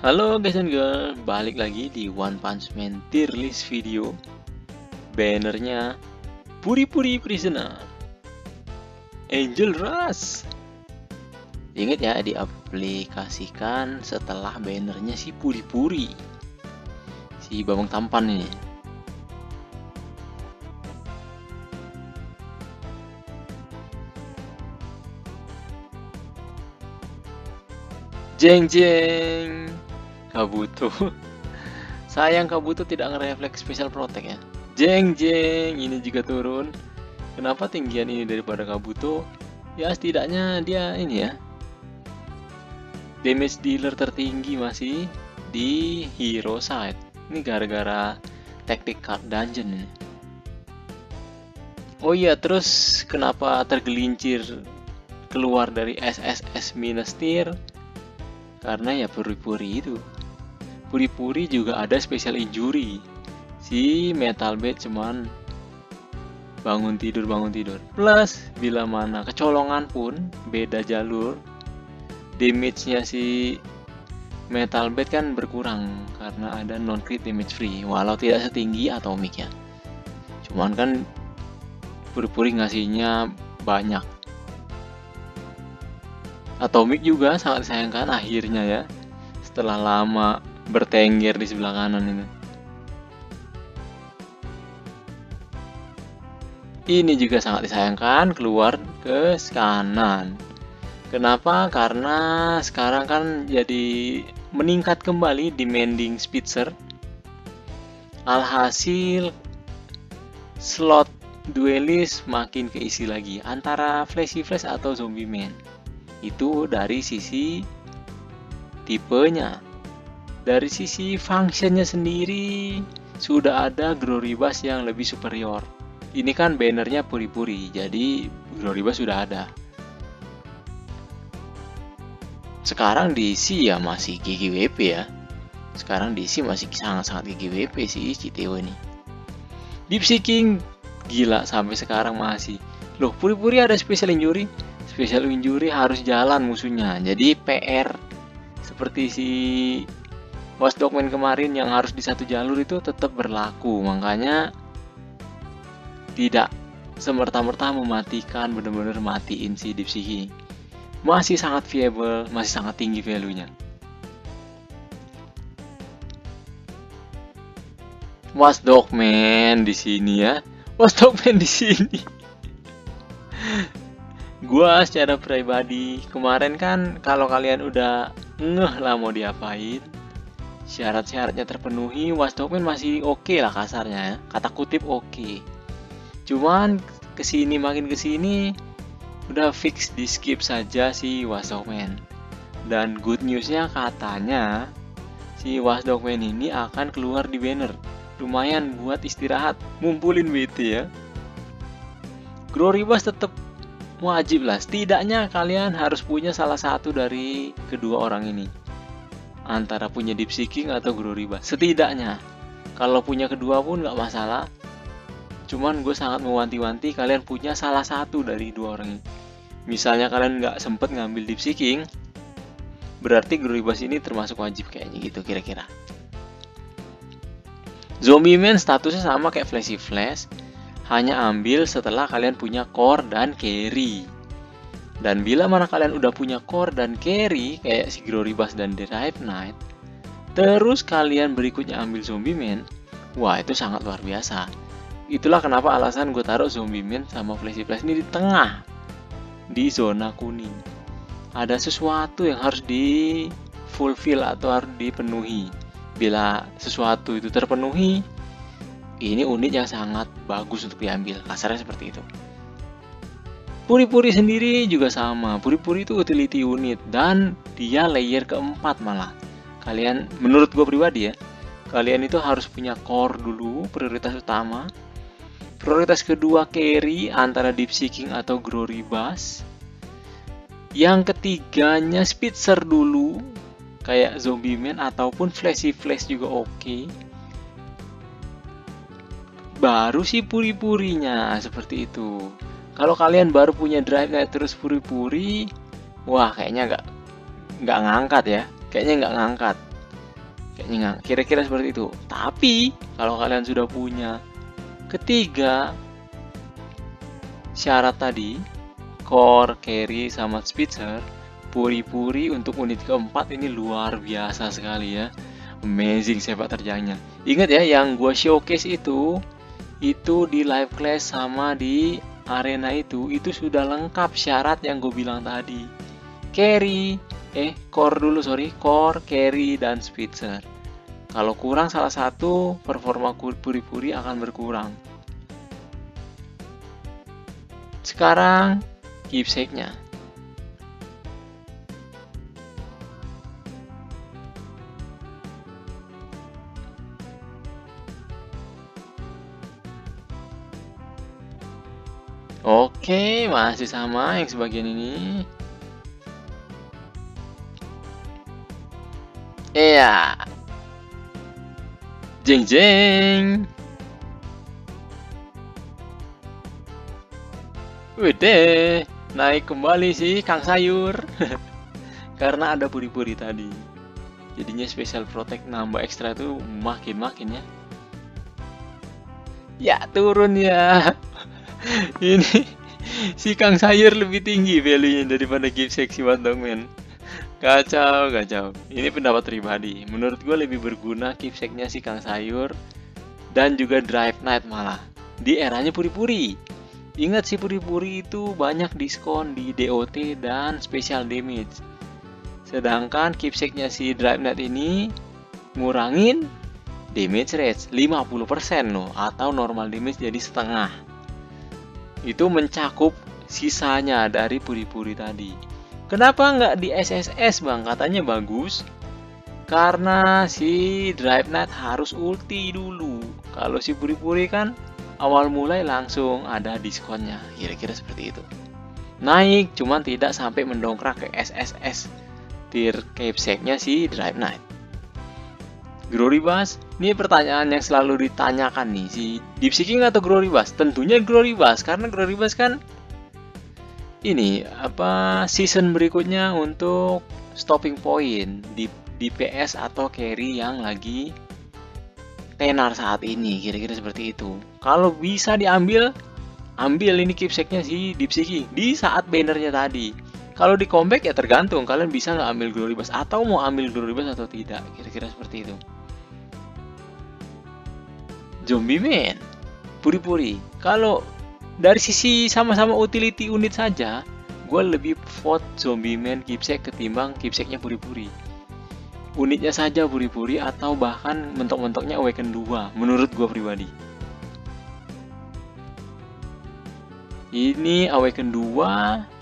Halo guys and girl, balik lagi di One Punch Man tier list video. Bannernya Puri-Puri Prisoner Angel Rush. Ingat ya, diaplikasikan setelah bannernya si Puri-Puri, si babang tampan ini. Jeng jeng Kabuto. Sayang Kabuto tidak ngerefleks special protect ya. Jeng jeng, ini juga turun. Kenapa tinggian ini daripada Kabuto? Ya setidaknya dia ini ya, damage dealer tertinggi masih di hero side. Ini gara-gara tactic card dungeon ini. Oh iya, terus kenapa tergelincir keluar dari SSS minus tier? Karena ya Puri-Puri itu. Puri-Puri juga ada special injury. Si Metal Bed cuman bangun tidur. Plus bila mana kecolongan pun beda jalur, damage-nya si Metal Bed kan berkurang karena ada non crit damage free, walau tidak setinggi Atomic ya. Cuman kan Puri-Puri ngasihnya banyak. Atomic juga sangat disayangkan akhirnya ya, setelah lama bertengger di sebelah kanan ini. Ini juga sangat disayangkan keluar ke kanan. Kenapa? Karena sekarang kan jadi meningkat kembali demanding Spitzer. Alhasil slot duelist makin keisi lagi antara Flashy Flash atau Zombie Man. Itu dari sisi tipenya. Dari sisi functionnya sendiri sudah ada Gloribus yang lebih superior. Ini kan bannernya Puri-Puri, jadi Gloribus sudah ada. Sekarang diisi ya masih GGWP ya. Sekarang diisi masih sangat-sangat GGWP sih Citeo ini. Deep Seeking gila sampai sekarang masih. Loh, Puri-Puri ada special injury. Special injury harus jalan musuhnya. Jadi PR seperti si Watchdogman kemarin yang harus di satu jalur itu tetap berlaku. Makanya tidak semerta-merta mematikan, benar-benar matiin si Deep Seeking. Masih sangat viable, masih sangat tinggi value-nya. Watchdogman di sini ya. Watchdogman di sini. Gua secara pribadi kemarin kan, kalau kalian udah ngeh lah mau diapain, syarat-syaratnya terpenuhi, Watchdogman masih oke lah kasarnya ya, kata kutip oke. Cuman makin kesini udah fix di skip saja si Watchdogman. Dan good newsnya katanya si Watchdogman ini akan keluar di banner. Lumayan buat istirahat, ngumpulin WT ya. Gloribus tetap wajib lah, setidaknya kalian harus punya salah satu dari kedua orang ini, antara punya Deep Seeking atau Gloribus setidaknya. Kalau punya kedua pun nggak masalah, cuman gue sangat mewanti-wanti kalian punya salah satu dari dua orang ini. Misalnya kalian nggak sempet ngambil Deep Seeking, berarti Gloribus ini termasuk wajib kayaknya gitu kira-kira. Zombie Man statusnya sama kayak Flashy Flash, hanya ambil setelah kalian punya core dan carry. Dan bila mana kalian udah punya core dan carry kayak si Gloribus dan Derived Knight, terus kalian berikutnya ambil Zombie Man, wah itu sangat luar biasa. Itulah kenapa alasan gue taruh Zombie Man sama Flashy Flash ini di tengah, di zona kuning. Ada sesuatu yang harus di fulfill atau harus dipenuhi. Bila sesuatu itu terpenuhi, ini unit yang sangat bagus untuk diambil, kasarnya seperti itu. Puri-Puri sendiri juga sama. Puri-Puri itu utility unit dan dia layer keempat malah. Kalian, menurut gue pribadi ya, kalian itu harus punya core dulu, prioritas utama. Prioritas kedua carry antara Deep Seeking atau Gloribus. Yang ketiganya Spitzer dulu, kayak Zombie Man ataupun Flashy Flash juga oke. Baru sih Puri-Purinya seperti itu. Kalau kalian baru punya Drive Knight terus Puri-Puri, wah kayaknya nggak ngangkat ya. Kayaknya nggak ngangkat. Kayaknya kira-kira seperti itu. Tapi kalau kalian sudah punya ketiga syarat tadi, core, carry, sama spitzer, puri-puri untuk unit keempat ini luar biasa sekali ya. Amazing sepak terjangnya. Ingat ya, yang gue showcase itu di live class sama di arena itu sudah lengkap syarat yang gue bilang tadi. Core, carry, dan spitzer. Kalau kurang salah satu, performa puri-puri akan berkurang. Sekarang keepsake-nya. Oke, masih sama yang sebagian ini. Iya. Jeng jeng. Wede, naik kembali sih Kang Sayur. Karena ada puri-puri tadi. Jadinya special protect nambah ekstra itu makin-makin ya. Ya, turun ya. Ini si Kang Sayur lebih tinggi value-nya daripada keepsake si Wandongman. Kacau. Ini pendapat pribadi. Menurut gue lebih berguna keepsake-nya si Kang Sayur dan juga Drive Night malah di eranya puri-puri. Ingat si puri-puri itu banyak diskon di DOT dan special damage. Sedangkan keepsake-nya si Drive Night ini ngurangin damage rate 50% loh, atau normal damage jadi setengah. Itu mencakup sisanya dari puri-puri tadi. Kenapa nggak di SSS bang? Katanya bagus. Karena si Drive Night harus ulti dulu. Kalau si puri-puri kan awal mulai langsung ada diskonnya. Kira-kira seperti itu. Naik, cuman tidak sampai mendongkrak ke SSS tier keepsake-nya si Drive Night. Glory Bass, ini pertanyaan yang selalu ditanyakan nih, si Deep Seeking atau Glory Bass? Tentunya Glory Bass, karena Glory Bass kan ini season berikutnya untuk stopping point di PS atau carry yang lagi tenar saat ini, kira-kira seperti itu. Kalau bisa diambil, ambil ini keepsake-nya si Deep Seeking di saat bannernya tadi. Kalau di comeback ya tergantung kalian bisa nggak ambil Glory Bass atau mau ambil Glory Bass atau tidak, kira-kira seperti itu. Zombie Man, puri-puri. Kalau dari sisi sama-sama utility unit saja, gue lebih vote Zombie Man keepsake ketimbang keepsake-nya puri-puri. Unitnya saja puri-puri atau bahkan mentok-mentoknya Awaken 2 menurut gue pribadi. Ini Awaken 2.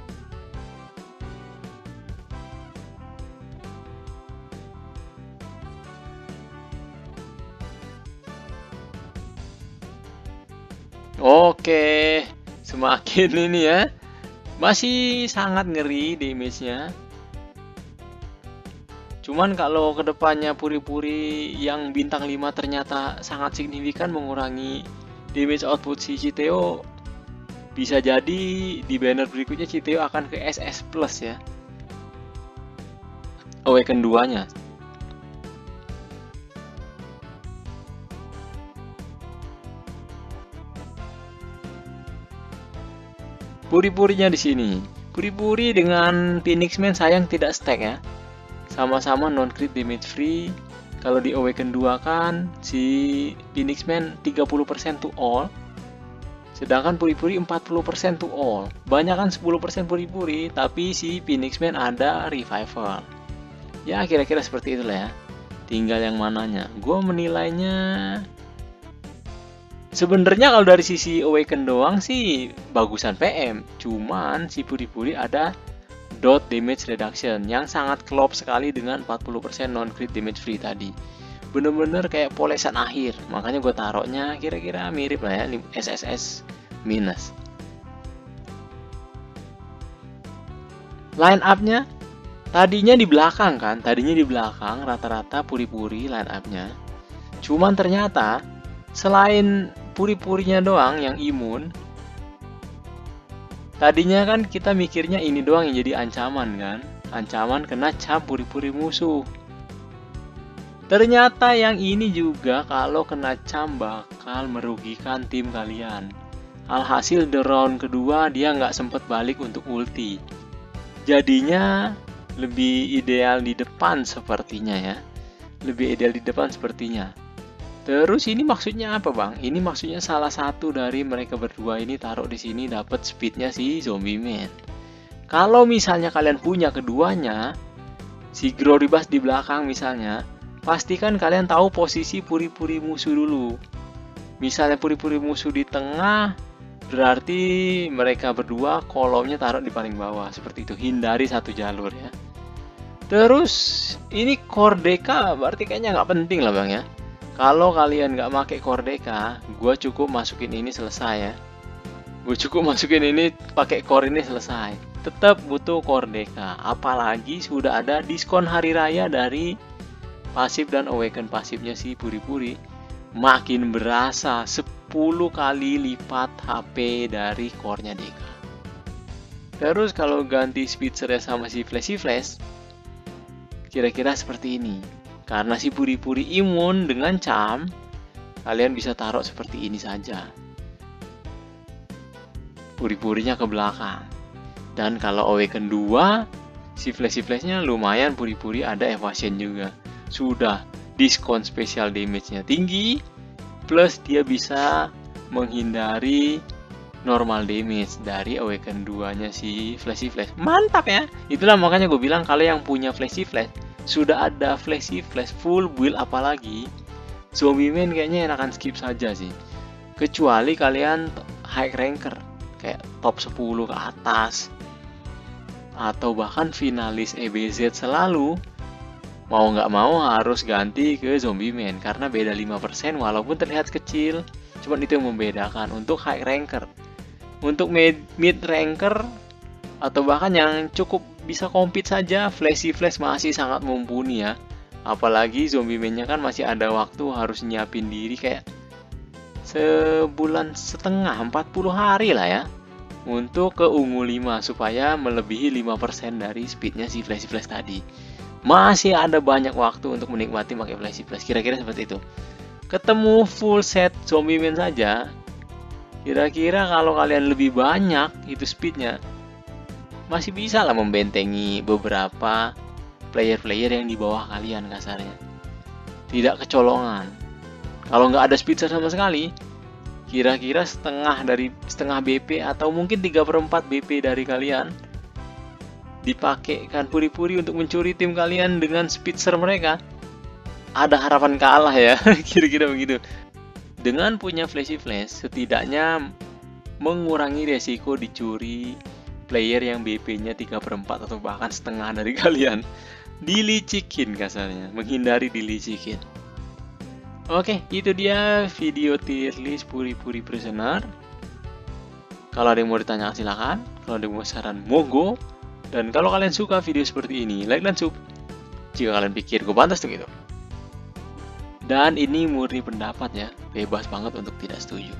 Oke, semakin ini ya. Masih sangat ngeri damage-nya. Cuman kalau kedepannya puri-puri yang bintang 5 ternyata sangat signifikan mengurangi damage output si Citeo, bisa jadi di banner berikutnya Citeo akan ke SS Plus ya. Awaken 2-nya. Puri-purinya di sini. Puri-puri dengan Phoenix Man sayang tidak stack ya. Sama-sama non-crit damage free. Kalau di Awaken 2 kan si Phoenix Man 30% to all. Sedangkan puri-puri 40% to all. Banyak kan 10% puri-puri, tapi si Phoenix Man ada revival. Ya kira-kira seperti itulah ya. Tinggal yang mananya. Gue menilainya sebenarnya kalau dari sisi Awaken doang sih bagusan PM. Cuman si puri-puri ada dot damage reduction yang sangat klop sekali dengan 40% non-crit damage free tadi. Bener-bener kayak polesan akhir. Makanya gue taruhnya kira-kira mirip lah ya, SSS minus. Line up-nya tadinya di belakang kan, rata-rata puri-puri line up-nya. Cuman ternyata selain puri-purinya doang yang imun, tadinya kan kita mikirnya ini doang yang jadi ancaman kan, ancaman kena cap puri-puri musuh. Ternyata yang ini juga kalau kena cam bakal merugikan tim kalian. Alhasil di round kedua dia nggak sempet balik untuk ulti. Jadinya lebih ideal di depan sepertinya ya. Lebih ideal di depan sepertinya. Terus ini maksudnya apa bang? Ini maksudnya salah satu dari mereka berdua ini taruh di sini dapat speednya si Zombie Man. Kalau misalnya kalian punya keduanya, si Groribas di belakang misalnya, pastikan kalian tahu posisi puri-puri musuh dulu. Misalnya puri-puri musuh di tengah, berarti mereka berdua kolomnya taruh di paling bawah. Seperti itu, hindari satu jalur ya. Terus ini Kordeka berarti kayaknya nggak penting lah bang ya. Kalau kalian nggak pakai Kordeka, gue cukup masukin ini selesai ya. Gue cukup masukin ini pakai core ini selesai. Tetap butuh Kordeka, apalagi sudah ada diskon hari raya dari pasif dan awaken pasifnya si puri-puri. Makin berasa 10 kali lipat HP dari core-nya Deka. Terus kalau ganti speedster sama si Flashy Flash, kira-kira seperti ini. Karena si puri-puri imun dengan cam, kalian bisa taruh seperti ini saja. Puri-purinya ke belakang. Dan kalau awaken 2, si Flashy-Flashnya lumayan, puri-puri ada evasion juga. Sudah, diskon spesial damage-nya tinggi, plus dia bisa menghindari normal damage dari awaken 2-nya si Flashy Flash. Mantap ya. Itulah makanya gue bilang kalau yang punya Flashy Flash, sudah ada Flashy Flash full build apalagi, Zombie Man kayaknya enakan skip saja sih. Kecuali kalian high ranker, kayak top 10 ke atas, atau bahkan finalis EBZ selalu, mau nggak mau harus ganti ke Zombie Man karena beda 5% walaupun terlihat kecil, cuman itu yang membedakan untuk high ranker. Untuk mid ranker atau bahkan yang cukup bisa compete saja, Flashy Flash masih sangat mumpuni ya. Apalagi Zombie Man-nya kan masih ada waktu, harus nyiapin diri kayak sebulan setengah, 40 hari lah ya, untuk ke ungu 5 supaya melebihi 5% dari speednya si Flashy Flash tadi. Masih ada banyak waktu untuk menikmati pakai Flashy Flash. Kira-kira seperti itu. Ketemu full set Zombie Man saja, kira-kira kalau kalian lebih banyak itu speednya, masih bisa lah membentengi beberapa player-player yang di bawah kalian kasarnya. Tidak kecolongan. Kalau nggak ada speedster sama sekali, kira-kira setengah BP atau mungkin 3/4 BP dari kalian dipakaikan puri-puri untuk mencuri tim kalian dengan speedster mereka. Ada harapan kalah ya, kira-kira begitu. Dengan punya Flashy Flash, setidaknya mengurangi resiko dicuri player yang BP-nya 3/4 atau bahkan setengah dari kalian. Dilicikin kasarnya, menghindari dilicikin. Oke, itu dia video tier list puri-puri prisoner. Kalau ada yang mau ditanyakan silakan, kalau ada yang mau saran monggo. Dan kalau kalian suka video seperti ini, like dan sub. Jika kalian pikir gue pantas tuh gitu. Dan ini murni pendapat ya, bebas banget untuk tidak setuju.